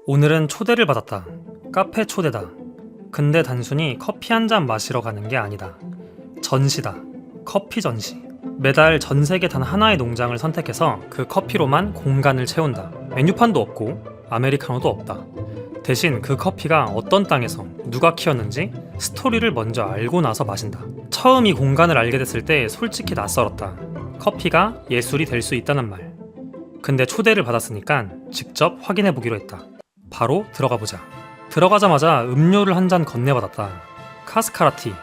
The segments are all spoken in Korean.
오늘은 초대를 받았다. 카페 초대다. 근데 단순히 커피 한 잔 마시러 가는 게 아니다. 전시다. 커피 전시. 매달 전 세계 단 하나의 농장을 선택해서 그 커피로만 공간을 채운다. 메뉴판도 없고 아메리카노도 없다. 대신 그 커피가 어떤 땅에서 누가 키웠는지 스토리를 먼저 알고 나서 마신다. 처음 이 공간을 알게 됐을 때 솔직히 낯설었다. 커피가 예술이 될 수 있다는 말. 근데 초대를 받았으니까 직접 확인해보기로 했다. 바로 들어가보자. 들어가자마자 음료를 한 잔 건네받았다. 카스카라티.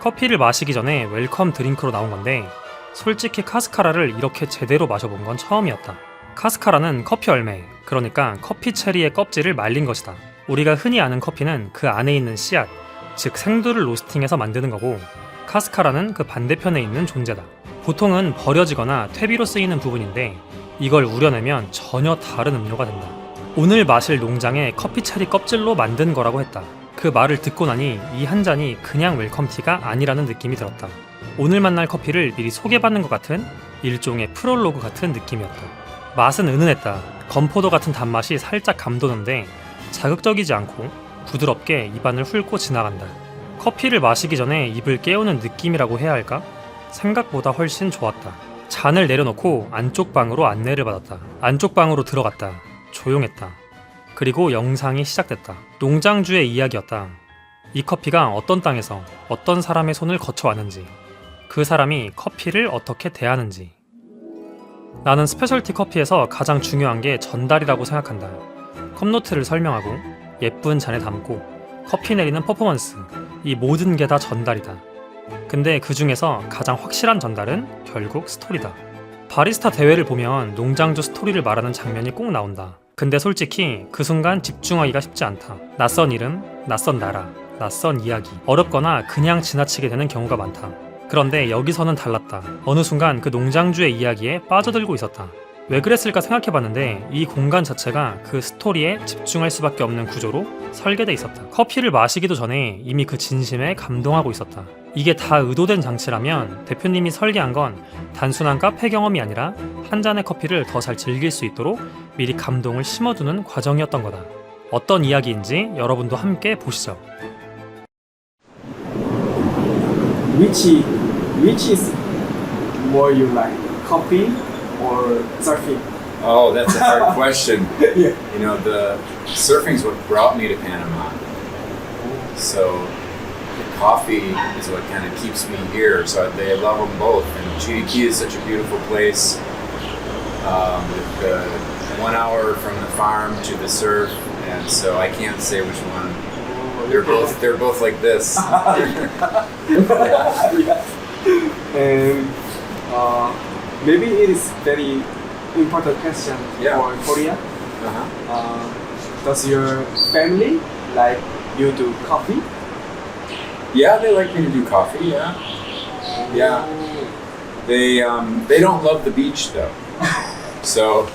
커피를 마시기 전에 웰컴 드링크로 나온 건데 솔직히 카스카라를 이렇게 제대로 마셔본 건 처음이었다. 카스카라는 커피 열매, 그러니까 커피 체리의 껍질을 말린 것이다. 우리가 흔히 아는 커피는 그 안에 있는 씨앗, 즉 생두를 로스팅해서 만드는 거고, 카스카라는 그 반대편에 있는 존재다. 보통은 버려지거나 퇴비로 쓰이는 부분인데 이걸 우려내면 전혀 다른 음료가 된다. 오늘 마실 농장의 커피 체리 껍질로 만든 거라고 했다. 그 말을 듣고 나니 이 한 잔이 그냥 웰컴티가 아니라는 느낌이 들었다. 오늘 만날 커피를 미리 소개받는 것 같은 일종의 프롤로그 같은 느낌이었다. 맛은 은은했다. 건포도 같은 단맛이 살짝 감도는데 자극적이지 않고 부드럽게 입안을 훑고 지나간다. 커피를 마시기 전에 입을 깨우는 느낌이라고 해야 할까? 생각보다 훨씬 좋았다. 잔을 내려놓고 안쪽 방으로 안내를 받았다. 안쪽 방으로 들어갔다. 조용했다. 그리고 영상이 시작됐다. 농장주의 이야기였다. 이 커피가 어떤 땅에서 어떤 사람의 손을 거쳐왔는지, 그 사람이 커피를 어떻게 대하는지. 나는 스페셜티 커피에서 가장 중요한 게 전달이라고 생각한다. 컵노트를 설명하고 예쁜 잔에 담고 커피 내리는 퍼포먼스, 이 모든 게 다 전달이다. 근데 그 중에서 가장 확실한 전달은 결국 스토리다. 바리스타 대회를 보면 농장주 스토리를 말하는 장면이 꼭 나온다. 근데 솔직히 그 순간 집중하기가 쉽지 않다. 낯선 이름, 낯선 나라, 낯선 이야기, 어렵거나 그냥 지나치게 되는 경우가 많다. 그런데 여기서는 달랐다. 어느 순간 그 농장주의 이야기에 빠져들고 있었다. 왜 그랬을까 생각해봤는데 이 공간 자체가 그 스토리에 집중할 수밖에 없는 구조로 설계돼 있었다. 커피를 마시기도 전에 이미 그 진심에 감동하고 있었다. 이게 다 의도된 장치라면 대표님이 설계한 건 단순한 카페 경험이 아니라 한 잔의 커피를 더 잘 즐길 수 있도록 미리 감동을 심어두는 과정이었던 거다. 어떤 이야기인지 여러분도 함께 보시죠. Which is more you like, coffee or surfing? Oh, that's a hard question. Yeah. You know, the surfing's what brought me to Panama. So the coffee is what kind of keeps me here. So I love them both. And Chiriquí is such a beautiful place. With 1 hour from the farm to the surf, and so I can't say which one. They're both like this. Yeah. And maybe it is very important question Yeah. for Korea. Uh-huh. Does your family like you do coffee? Yeah, they like me to do coffee. Yeah, yeah. They don't love the beach though, so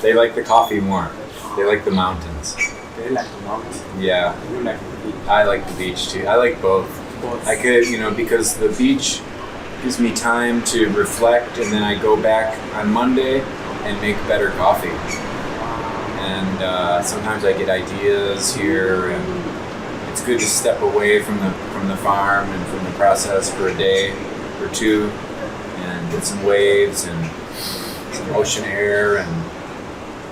they like the coffee more. They like the mountains. They like the mountain. Yeah, You like the beach. I like the beach too. I like both. Both. I could, because the beach gives me time to reflect, and then I go back on Monday and make better coffee. And sometimes I get ideas here, and it's good to step away from the farm and from the process for a day or two, and get some waves and some ocean air, and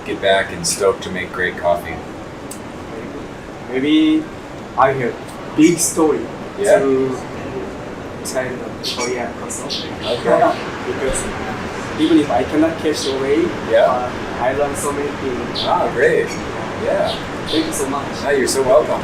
get back and stoked to make great coffee. Maybe I have big story Yeah. to tell the Korean person. Okay. Because even if I cannot catch the wave, Yeah. I learn so many things. Ah, great. Yeah. Thank you so much. Ah, you're so welcome.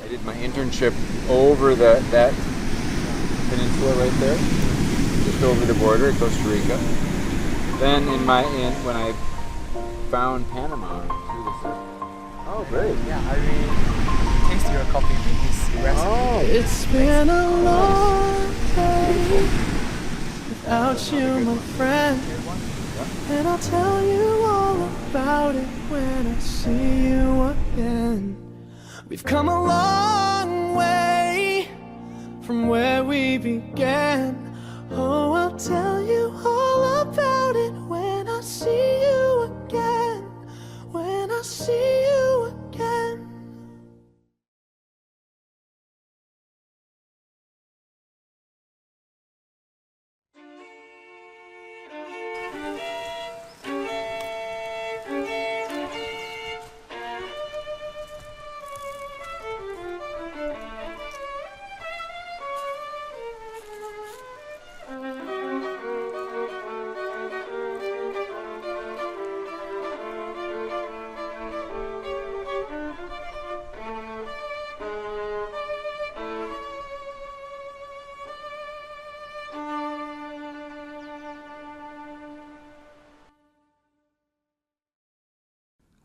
I did my internship over that peninsula right there, just over the border at Costa Rica. Then when I found Panama through the surf. Oh, great! Yeah, I will taste your coffee with this recipe. Oh, It's been a long day without you, my friend, and I'll tell you all about about it when I see you again. We've come a long way from where we began. Oh, I'll tell you all about it when I see you again. When I see you again.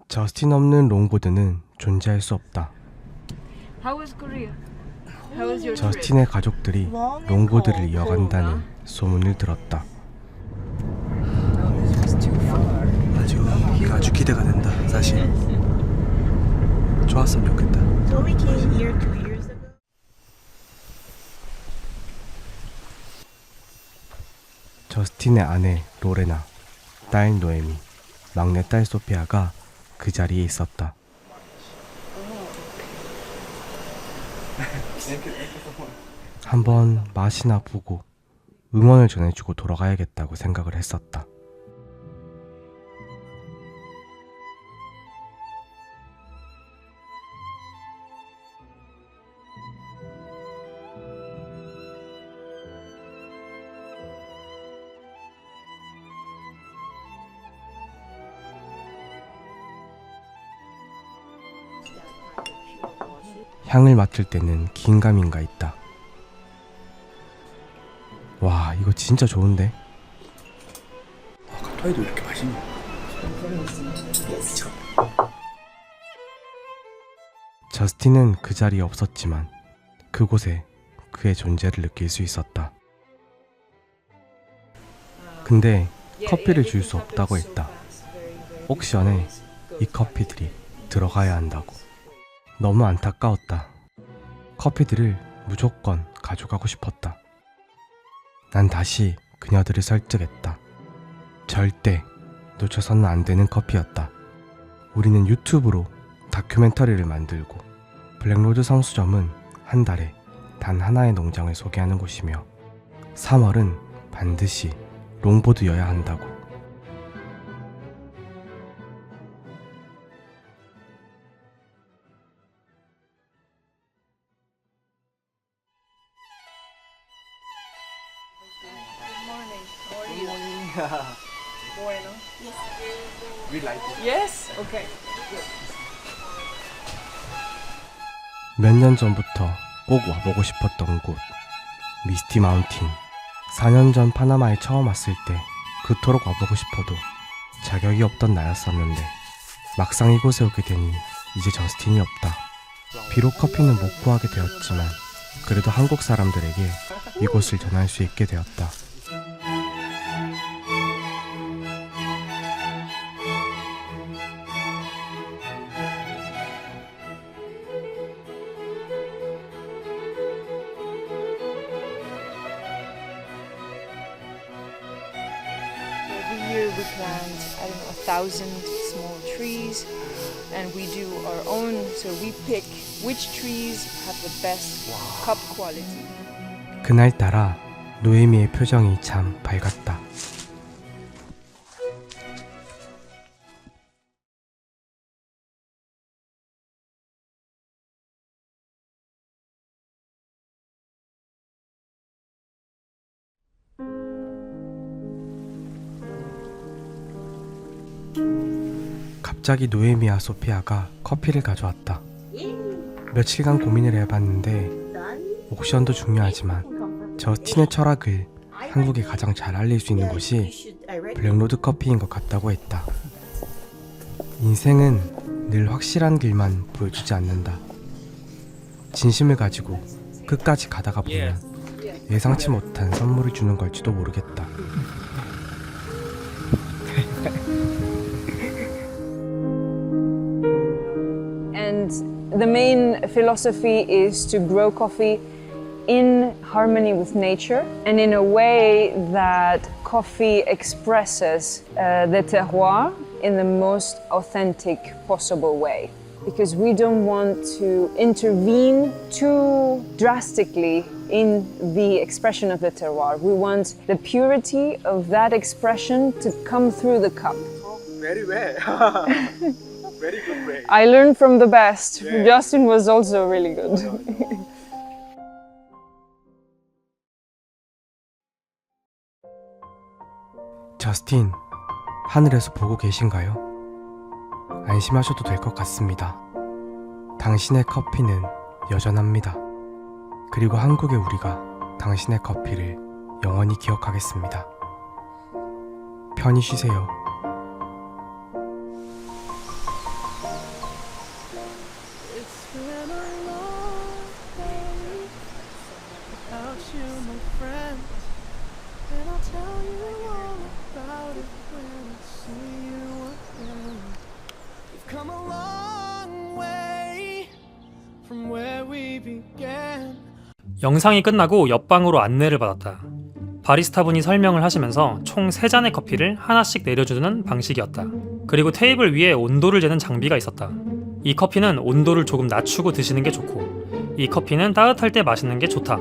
저스틴 없는 롱보드는 존재할 수 없다. How was Korea? How was your trip? 저스틴의 가족들이 롱보드를 이어간다는 소문을 들었다. 아주 기대가 된다. 사실 좋았으면 좋겠다. So we came here 2 years ago. 저스틴의 아내 로레나, 딸 노에미, 막내딸 소피아가 그 자리에 있었다. 한번 맛이나 보고 응원을 전해주고 돌아가야겠다고 생각을 했었다. 향을 맡을 때는 긴가민가 있다. 와, 이거 진짜 좋은데? 갓토이도 이렇게 맛있네. 저스틴은 그 자리에 없었지만 그곳에 그의 존재를 느낄 수 있었다. 근데 커피를 줄 수 없다고 했다. 옥션에 이 커피들이 들어가야 한다고. 너무 안타까웠다. 커피들을 무조건 가져가고 싶었다. 난 다시 그녀들을 설득했다. 절대 놓쳐서는 안 되는 커피였다. 우리는 유튜브로 다큐멘터리를 만들고 블랙로드 성수점은 한 달에 단 하나의 농장을 소개하는 곳이며 3월은 반드시 롱보드여야 한다고. We like it. Yes? Okay. 몇 년 전부터 꼭 와보고 싶었던 곳, 미스티 마운틴. 4년 전 파나마에 처음 왔을 때 그토록 와보고 싶어도 자격이 없던 나였었는데 막상 이곳에 오게 되니 이제 저스틴이 없다. 비록 커피는 못 구하게 되었지만 그래도 한국 사람들에게 이곳을 전할 수 있게 되었다. Every year we plant, 1,000 small trees, and we do our own. So we pick which trees have the best cup quality. 그날따라 노에미의 표정이 참 밝았다. 갑자기 노에미와 소피아가 커피를 가져왔다. 며칠간 고민을 해봤는데 옥션도 중요하지만 저스틴의 철학을 한국에 가장 잘 알릴 수 있는 곳이 블랙로드 커피인 것 같다고 했다. 인생은 늘 확실한 길만 보여주지 않는다. 진심을 가지고 끝까지 가다가 보면 예상치 못한 선물을 주는 걸지도 모르겠다. The main philosophy is to grow coffee in harmony with nature and in a way that coffee expresses the terroir in the most authentic possible way. Because we don't want to intervene too drastically in the expression of the terroir. We want the purity of that expression to come through the cup. Very well. Very good way. I learned from the best. Justin was also really good. 저스틴, 하늘에서 보고 계신가요? 안심하셔도 될 것 같습니다. 당신의 커피는 여전합니다. 그리고 한국의 우리가 당신의 커피를 영원히 기억하겠습니다. 편히 쉬세요. It's been a long day without you, my friend. And I'll tell you all about it when I see you again. We've come a long way from where we began. 영상이 끝나고 옆방으로 안내를 받았다. 바리스타분이 설명을 하시면서 총 3잔의 커피를 하나씩 내려주는 방식이었다. 그리고 테이블 위에 온도를 재는 장비가 있었다. 이 커피는 온도를 조금 낮추고 드시는 게 좋고, 이 커피는 따뜻할 때 마시는 게 좋다.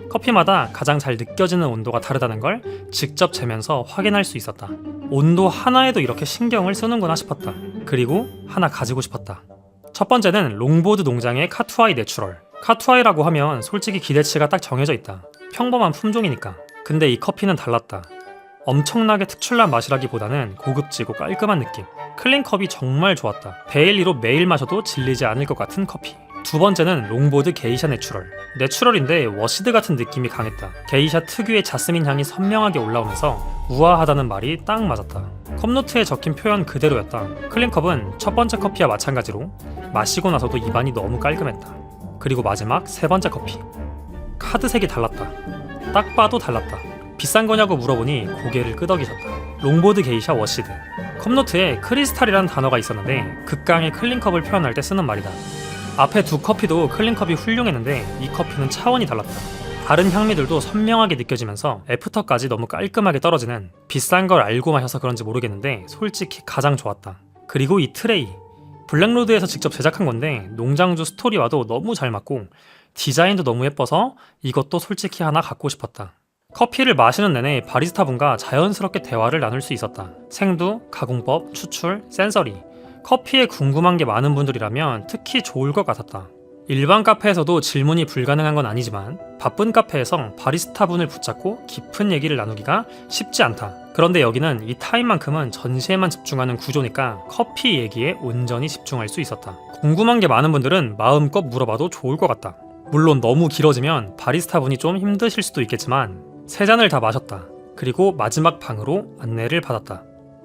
커피마다 가장 잘 느껴지는 온도가 다르다는 걸 직접 재면서 확인할 수 있었다. 온도 하나에도 이렇게 신경을 쓰는구나 싶었다. 그리고 하나 가지고 싶었다. 첫 번째는 롱보드 농장의 카투아이 내추럴. 카투아이라고 하면 솔직히 기대치가 딱 정해져 있다. 평범한 품종이니까. 근데 이 커피는 달랐다. 엄청나게 특출난 맛이라기보다는 고급지고 깔끔한 느낌. 클린컵이 정말 좋았다. 데일리로 매일 마셔도 질리지 않을 것 같은 커피. 두 번째는 롱보드 게이샤 내추럴. 내추럴인데 워시드 같은 느낌이 강했다. 게이샤 특유의 자스민 향이 선명하게 올라오면서 우아하다는 말이 딱 맞았다. 컵노트에 적힌 표현 그대로였다. 클린컵은 첫 번째 커피와 마찬가지로 마시고 나서도 입안이 너무 깔끔했다. 그리고 마지막 세 번째 커피. 카드색이 달랐다. 딱 봐도 달랐다. 비싼 거냐고 물어보니 고개를 끄덕이셨다. 롱보드 게이샤 워시드. 컵노트에 크리스탈이라는 단어가 있었는데 극강의 클린컵을 표현할 때 쓰는 말이다. 앞에 두 커피도 클린컵이 훌륭했는데 이 커피는 차원이 달랐다. 다른 향미들도 선명하게 느껴지면서 애프터까지 너무 깔끔하게 떨어지는, 비싼 걸 알고 마셔서 그런지 모르겠는데 솔직히 가장 좋았다. 그리고 이 트레이. 블랙로드에서 직접 제작한 건데 농장주 스토리와도 너무 잘 맞고 디자인도 너무 예뻐서 이것도 솔직히 하나 갖고 싶었다. 커피를 마시는 내내 바리스타분과 자연스럽게 대화를 나눌 수 있었다. 생두, 가공법, 추출, 센서리. 커피에 궁금한 게 많은 분들이라면 특히 좋을 것 같았다. 일반 카페에서도 질문이 불가능한 건 아니지만 바쁜 카페에서 바리스타분을 붙잡고 깊은 얘기를 나누기가 쉽지 않다. 그런데 여기는 이 타임만큼은 전시에만 집중하는 구조니까 커피 얘기에 온전히 집중할 수 있었다. 궁금한 게 많은 분들은 마음껏 물어봐도 좋을 것 같다. 물론 너무 길어지면 바리스타분이 좀 힘드실 수도 있겠지만 3잔을 다 마셨다. 그리고 마지막 방으로 안내를 받았다.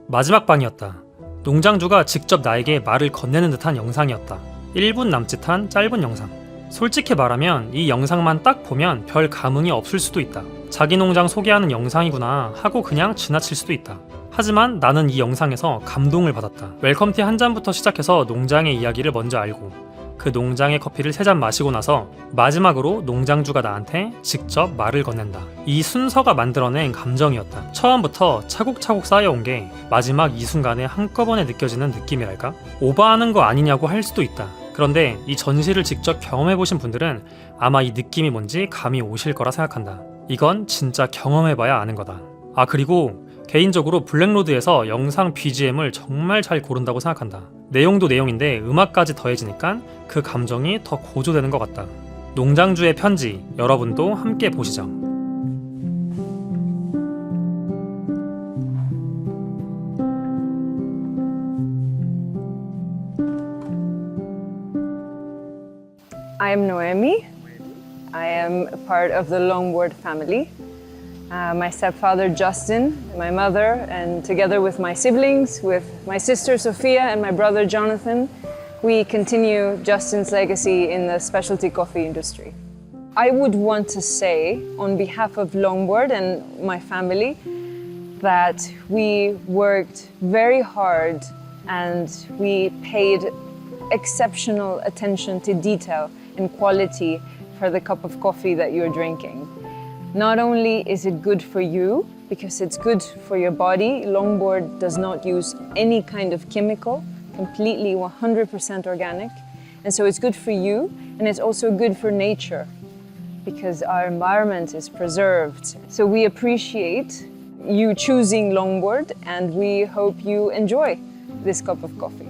마지막 방이었다. 농장주가 직접 나에게 말을 건네는 듯한 영상이었다. 1분 남짓한 짧은 영상. 솔직히 말하면 이 영상만 딱 보면 별 감흥이 없을 수도 있다. 자기 농장 소개하는 영상이구나 하고 그냥 지나칠 수도 있다. 하지만 나는 이 영상에서 감동을 받았다. 웰컴티 한 잔부터 시작해서 농장의 이야기를 먼저 알고 그 농장의 커피를 3잔 마시고 나서 마지막으로 농장주가 나한테 직접 말을 건넨다. 이 순서가 만들어낸 감정이었다. 처음부터 차곡차곡 쌓여온 게 마지막 이 순간에 한꺼번에 느껴지는 느낌이랄까? 오버하는 거 아니냐고 할 수도 있다. 그런데 이 전시를 직접 경험해보신 분들은 아마 이 느낌이 뭔지 감이 오실 거라 생각한다. 이건 진짜 경험해봐야 아는 거다. 아, 그리고 개인적으로 블랙로드에서 영상 BGM을 정말 잘 고른다고 생각한다. 내용도 내용인데 음악까지 더해지니까 그 감정이 더 고조되는 것 같다. 농장주의 편지, 여러분도 함께 보시죠. I am Noemi. I am a part of the Longboard family. My stepfather Justin, my mother, and together with my siblings, with my sister Sophia and my brother Jonathan, we continue Justin's legacy in the specialty coffee industry. I would want to say, on behalf of Longboard and my family, that we worked very hard and we paid exceptional attention to detail and quality for the cup of coffee that you're drinking. Not only is it good for you, because it's good for your body, Longboard does not use any kind of chemical, completely 100% organic. And so it's good for you, and it's also good for nature, because our environment is preserved. So we appreciate you choosing Longboard, and we hope you enjoy this cup of coffee.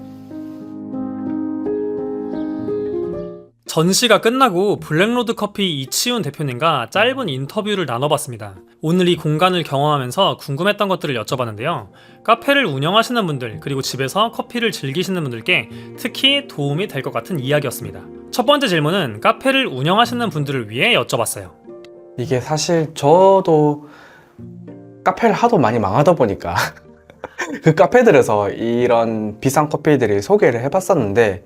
전시가 끝나고 블랙로드 커피 이치훈 대표님과 짧은 인터뷰를 나눠봤습니다. 오늘 이 공간을 경험하면서 궁금했던 것들을 여쭤봤는데요. 카페를 운영하시는 분들, 그리고 집에서 커피를 즐기시는 분들께 특히 도움이 될 것 같은 이야기였습니다. 첫 번째 질문은 카페를 운영하시는 분들을 위해 여쭤봤어요. 이게 사실 저도 카페를 하도 많이 망하다 보니까 그 카페들에서 이런 비싼 커피들을 소개를 해봤었는데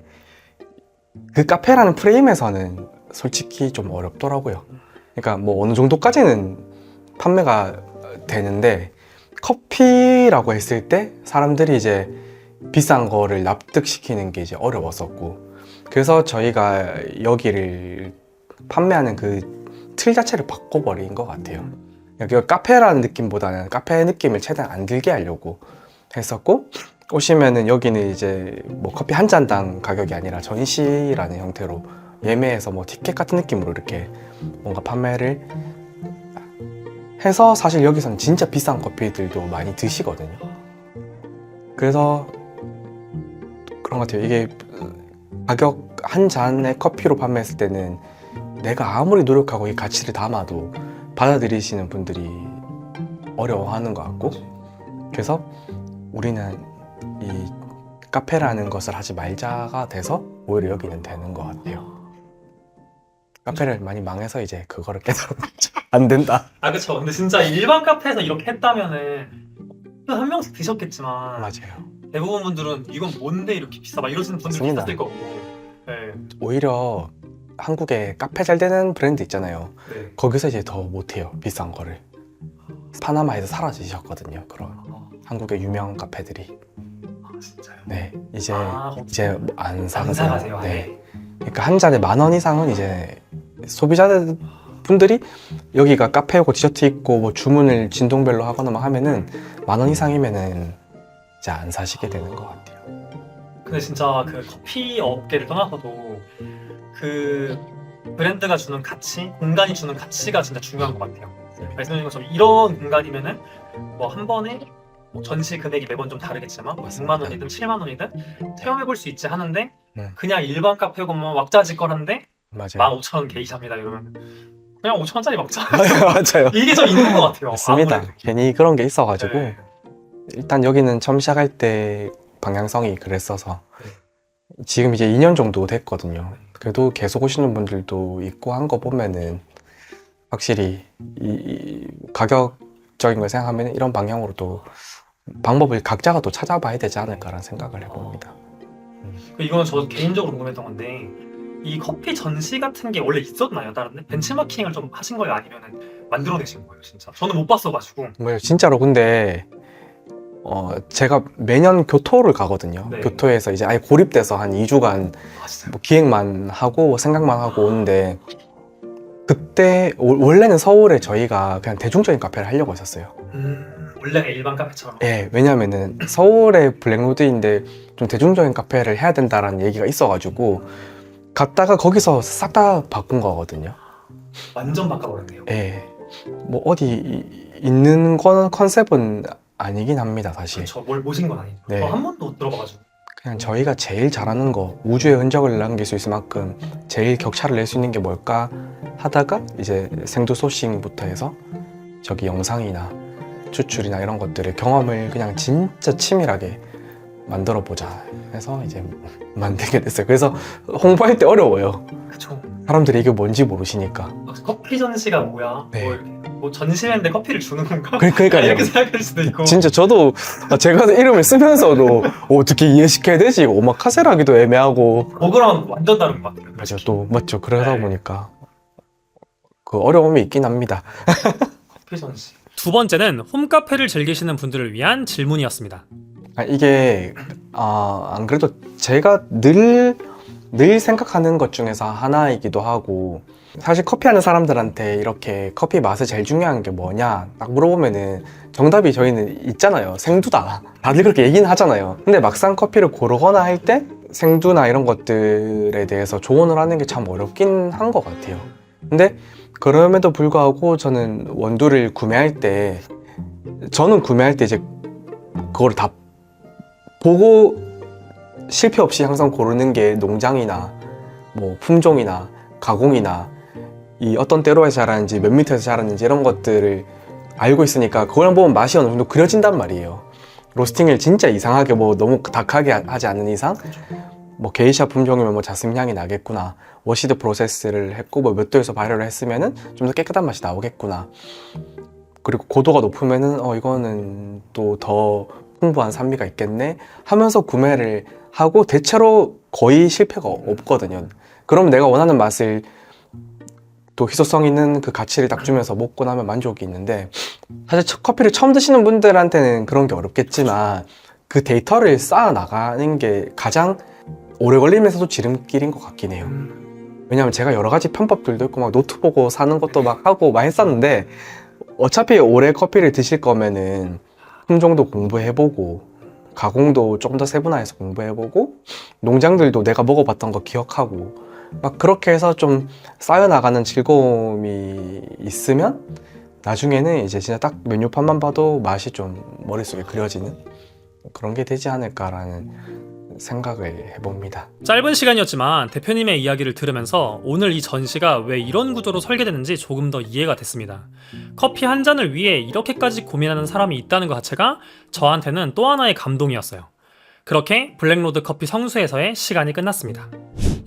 그 카페라는 프레임에서는 솔직히 좀 어렵더라고요. 그러니까 뭐 어느 정도까지는 판매가 되는데 커피라고 했을 때 사람들이 이제 비싼 거를 납득시키는 게 이제 어려웠었고, 그래서 저희가 여기를 판매하는 그 틀 자체를 바꿔버린 것 같아요. 여기가 카페라는 느낌보다는 카페 느낌을 최대한 안 들게 하려고 했었고, 오시면은 여기는 이제 뭐 커피 한 잔당 가격이 아니라 전시라는 형태로 예매해서 뭐 티켓 같은 느낌으로 이렇게 뭔가 판매를 해서, 사실 여기서는 진짜 비싼 커피들도 많이 드시거든요. 그래서 그런 것 같아요. 이게 가격 한 잔의 커피로 판매했을 때는 내가 아무리 노력하고 이 가치를 담아도 받아들이시는 분들이 어려워하는 것 같고, 그래서 우리는 이 카페라는 것을 하지 말자가 돼서 오히려 여기는 되는 것 같아요. 카페를 많이 망해서 이제 그거를 깨달았죠. 안 된다. 아 그쵸. 근데 진짜 일반 카페에서 이렇게 했다면은 한 명씩 드셨겠지만 맞아요. 대부분 분들은 이건 뭔데 이렇게 비싸 막 이러시는 분들이 맞습니다. 있었을 거고. 네. 오히려 한국에 카페 잘 되는 브랜드 있잖아요. 네. 거기서 이제 더 못해요. 비싼 거를. 파나마에서 사라지셨거든요. 그런 한국의 유명 카페들이. 아 진짜요? 네, 이제 거기 이제 안 안 사가세요. 사가세요. 네. 그러니까 한 잔에 10,000원 이상은 이제 소비자들 분들이 여기가 카페고 디저트 있고 뭐 주문을 진동별로 하거나 막 하면은 10,000원 이상이면은 이제 안 사시게 되는 것 같아요. 근데 진짜 그 커피 업계를 떠나서도 그 브랜드가 주는 가치, 공간이 주는 가치가 진짜 중요한 것 같아요. 말씀드린 것처럼 이런 공간이면은 뭐 한 번에 뭐 전시 금액이 매번 좀 다르겠지만 뭐 6만 원이든 7만 원이든 체험해볼 수 있지 하는데 그냥 일반 카페고만 왁자지껄한데 맞아요. 15,000원 게이샤입니다 이러면 그냥 5,000원짜리 먹자. 맞아요. 이게 좀 있는 것 같아요. 맞습니다. 아무래도. 괜히 그런 게 있어가지고 네. 일단 여기는 처음 시작할 때 방향성이 그랬어서 지금 이제 2년 정도 됐거든요. 그래도 계속 오시는 분들도 있고 한 거 보면은 확실히 이 가격적인 걸 생각하면 이런 방향으로 또 방법을 각자가 또 찾아봐야 되지 않을까라는 생각을 해봅니다. 이건 저 개인적으로 궁금했던 건데 이 커피 전시 같은 게 원래 있었나요? 다른 데? 벤치마킹을 좀 하신 거예요? 아니면 만들어내신 거예요? 진짜 저는 못 봤어가지고. 뭐 진짜로 근데 제가 매년 교토를 가거든요. 네. 교토에서 이제 아예 고립돼서 한 2주간 아 진짜요? 뭐 기획만 하고 생각만 하고 오는데, 그때 원래는 서울에 저희가 그냥 대중적인 카페를 하려고 했었어요. 원래가 일반 카페처럼. 예, 왜냐면은 서울의 블랙로드인데 좀 대중적인 카페를 해야 된다라는 얘기가 있어가지고 갔다가 거기서 싹 다 바꾼 거거든요. 완전 바꿔버렸네요. 예, 뭐 어디 있는 건 컨셉은 아니긴 합니다, 사실. 그렇죠. 뭘 모신 건 아니죠. 네. 저 한 번도 못 들어봐가지고. 그냥 저희가 제일 잘하는 거, 우주에 흔적을 남길 수 있을 만큼 제일 격차를 낼 수 있는 게 뭘까 하다가 이제 생두 소싱부터 해서 저기 영상이나 추출이나 이런 것들을 경험을 그냥 진짜 치밀하게 만들어 보자 해서 이제 만들게 됐어요. 그래서 홍보할 때 어려워요. 그쵸. 사람들이 이게 뭔지 모르시니까. 커피 전시가 뭐야? 네. 뭐, 이렇게 뭐 전시회인데 커피를 주는 건가? 그러니까요. 이렇게 생각할 수도 있고. 진짜 저도 제가 이름을 쓰면서도 어떻게 이해시켜야 되지? 오마카세라기도 애매하고. 그거랑 완전 다른 것 같아요. 맞아, 또 맞죠. 그러다 네. 보니까 그 어려움이 있긴 합니다. 커피 전시. 두 번째는 홈카페를 즐기시는 분들을 위한 질문이었습니다. 이게 안 그래도 제가 늘 생각하는 것 중에서 하나이기도 하고, 사실 커피하는 사람들한테 이렇게 커피 맛이 제일 중요한 게 뭐냐 딱 물어보면은 정답이 저희는 있잖아요. 생두다. 다들 그렇게 얘기는 하잖아요. 근데 막상 커피를 고르거나 할 때 생두나 이런 것들에 대해서 조언을 하는 게 참 어렵긴 한 것 같아요. 근데 그럼에도 불구하고 저는 원두를 구매할 때 이제 그거를 다 보고 실패 없이 항상 고르는 게 농장이나 뭐 품종이나 가공이나 이 어떤 때로에서 자라는지 몇 미터에서 자라는지 이런 것들을 알고 있으니까 그걸 보면 맛이 어느 정도 그려진단 말이에요. 로스팅을 진짜 이상하게 뭐 너무 다크하게 하지 않는 이상 뭐 게이샤 품종이면 뭐 자스민 향이 나겠구나, 워시드 프로세스를 했고 뭐 몇 도에서 발효를 했으면은 좀 더 깨끗한 맛이 나오겠구나, 그리고 고도가 높으면은 이거는 또 더 풍부한 산미가 있겠네 하면서 구매를 하고 대체로 거의 실패가 없거든요. 그럼 내가 원하는 맛을 또 희소성 있는 그 가치를 딱 주면서 먹고 나면 만족이 있는데, 사실 커피를 처음 드시는 분들한테는 그런 게 어렵겠지만 그 데이터를 쌓아 나가는 게 가장 오래 걸리면서도 지름길인 것 같긴 해요. 왜냐면 제가 여러 가지 편법들도 있고 막 노트 보고 사는 것도 막 하고 막 했었는데, 어차피 오래 커피를 드실 거면은 품종도 공부해보고 가공도 조금 더 세분화해서 공부해보고 농장들도 내가 먹어봤던 거 기억하고 막 그렇게 해서 좀 쌓여나가는 즐거움이 있으면 나중에는 이제 진짜 딱 메뉴판만 봐도 맛이 좀 머릿속에 그려지는 그런 게 되지 않을까라는 생각을 해봅니다. 짧은 시간이었지만 대표님의 이야기를 들으면서 오늘 이 전시가 왜 이런 구조로 설계됐는지 조금 더 이해가 됐습니다. 커피 한 잔을 위해 이렇게까지 고민하는 사람이 있다는 것 자체가 저한테는 또 하나의 감동이었어요. 그렇게 블랙로드 커피 성수에서의 시간이 끝났습니다.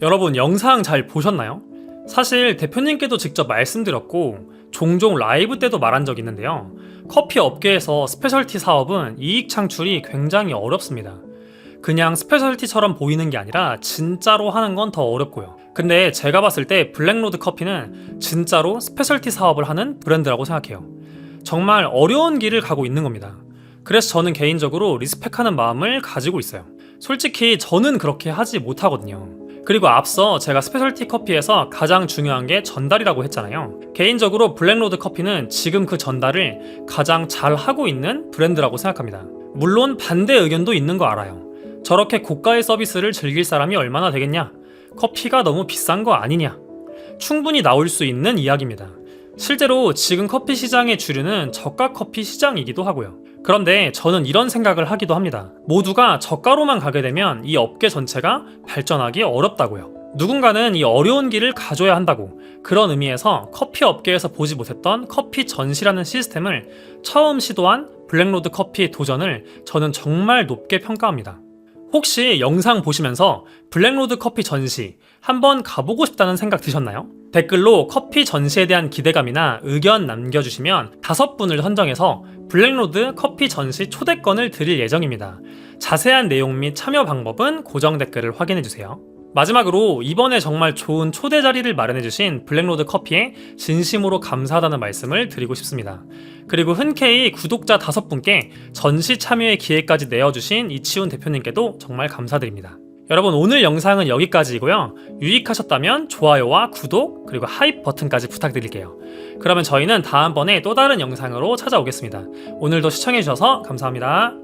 여러분, 영상 잘 보셨나요? 사실 대표님께도 직접 말씀드렸고 종종 라이브 때도 말한 적이 있는데요. 커피 업계에서 스페셜티 사업은 이익 창출이 굉장히 어렵습니다. 그냥 스페셜티처럼 보이는 게 아니라 진짜로 하는 건 더 어렵고요. 근데 제가 봤을 때 블랙로드 커피는 진짜로 스페셜티 사업을 하는 브랜드라고 생각해요. 정말 어려운 길을 가고 있는 겁니다. 그래서 저는 개인적으로 리스펙하는 마음을 가지고 있어요. 솔직히 저는 그렇게 하지 못하거든요. 그리고 앞서 제가 스페셜티 커피에서 가장 중요한 게 전달이라고 했잖아요. 개인적으로 블랙로드 커피는 지금 그 전달을 가장 잘 하고 있는 브랜드라고 생각합니다. 물론 반대 의견도 있는 거 알아요. 저렇게 고가의 서비스를 즐길 사람이 얼마나 되겠냐? 커피가 너무 비싼 거 아니냐? 충분히 나올 수 있는 이야기입니다. 실제로 지금 커피 시장의 주류는 저가 커피 시장이기도 하고요. 그런데 저는 이런 생각을 하기도 합니다. 모두가 저가로만 가게 되면 이 업계 전체가 발전하기 어렵다고요. 누군가는 이 어려운 길을 가져야 한다고, 그런 의미에서 커피 업계에서 보지 못했던 커피 전시라는 시스템을 처음 시도한 블랙로드 커피의 도전을 저는 정말 높게 평가합니다. 혹시 영상 보시면서 블랙로드 커피 전시 한번 가보고 싶다는 생각 드셨나요? 댓글로 커피 전시에 대한 기대감이나 의견 남겨주시면 5분을 선정해서 블랙로드 커피 전시 초대권을 드릴 예정입니다. 자세한 내용 및 참여 방법은 고정 댓글을 확인해주세요. 마지막으로 이번에 정말 좋은 초대 자리를 마련해주신 블랙로드 커피에 진심으로 감사하다는 말씀을 드리고 싶습니다. 그리고 흔쾌히 구독자 5분께 전시 참여의 기회까지 내어주신 이치훈 대표님께도 정말 감사드립니다. 여러분, 오늘 영상은 여기까지이고요. 유익하셨다면 좋아요와 구독 그리고 하이프 버튼까지 부탁드릴게요. 그러면 저희는 다음번에 또 다른 영상으로 찾아오겠습니다. 오늘도 시청해주셔서 감사합니다.